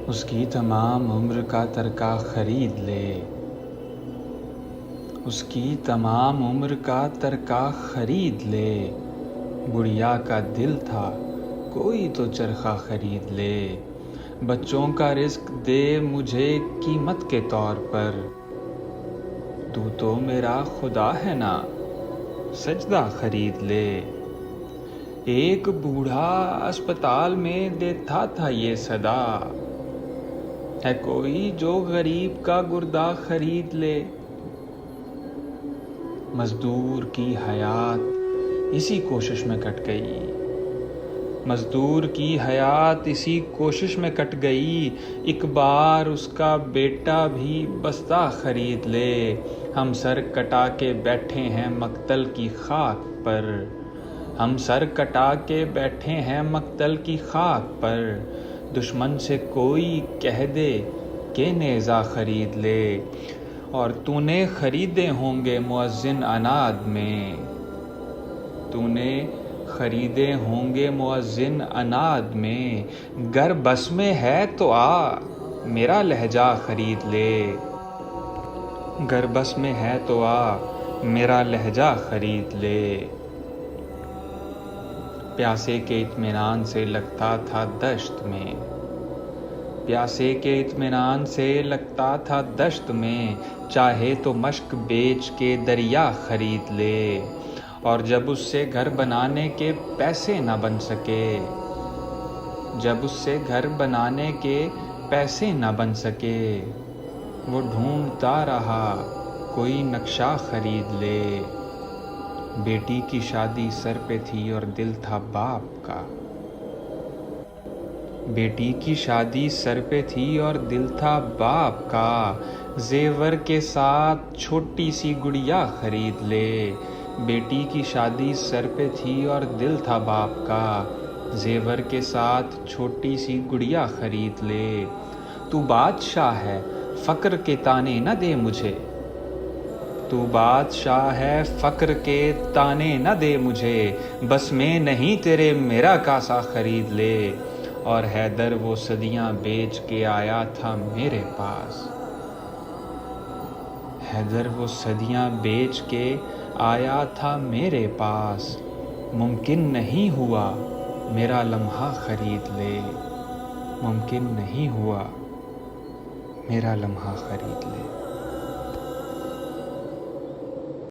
اس کی تمام عمر کا ترکہ خرید لے، اس کی تمام عمر کا ترکہ خرید لے، گڑیا کا دل تھا کوئی تو چرخہ خرید لے، بچوں کا رزق دے مجھے قیمت کے طور پر، تو میرا خدا ہے نا، سجدہ خرید لے۔ ایک بوڑھا اسپتال میں دیتا تھا یہ صدا، ہے کوئی جو غریب کا گردہ خرید لے، مزدور کی حیات اسی کوشش میں کٹ گئی، مزدور کی حیات اسی کوشش میں کٹ گئی، ایک بار اس کا بیٹا بھی بستہ خرید لے، ہم سر کٹا کے بیٹھے ہیں مقتل کی خاک پر، ہم سر کٹا کے بیٹھے ہیں مقتل کی خاک پر، دشمن سے کوئی کہہ دے کہ نیزہ خرید لے، اور تو نے خریدے ہوں گے مؤذن اناد میں، تو نے خریدے ہوں گے مؤذن اناد میں، گر بس میں ہے تو آ میرا لہجہ خرید لے، گر بس میں ہے تو آ میرا لہجہ خرید لے۔ پیاسے کے اطمینان سے لگتا تھا دشت میں، پیاسے کے اطمینان سے لگتا تھا دشت میں، چاہے تو مشک بیچ کے دریا خرید لے، اور جب اس سے گھر بنانے کے پیسے نہ بن سکے، جب اس سے گھر بنانے کے پیسے نہ بن سکے، وہ ڈھونڈتا رہا کوئی نقشہ خرید لے، بیٹی کی شادی سر پہ تھی اور دل تھا باپ کا، بیٹی کی شادی سر پہ تھی اور دل تھا باپ کا، زیور کے ساتھ چھوٹی سی گڑیا خرید لے، بیٹی کی شادی سر پہ تھی اور دل تھا باپ کا، زیور کے ساتھ چھوٹی سی گڑیا خرید لے، تو بادشاہ ہے فقر کے تانے نہ دے مجھے، تو بادشاہ ہے فقر کے تانے نہ دے مجھے، بس میں نہیں تیرے میرا کاسہ خرید لے، اور حیدر وہ صدیاں بیچ کے آیا تھا میرے پاس، حیدر وہ صدیاں بیچ کے آیا تھا میرے پاس، ممکن نہیں ہوا میرا لمحہ خرید لے، ممکن نہیں ہوا میرا لمحہ خرید لے۔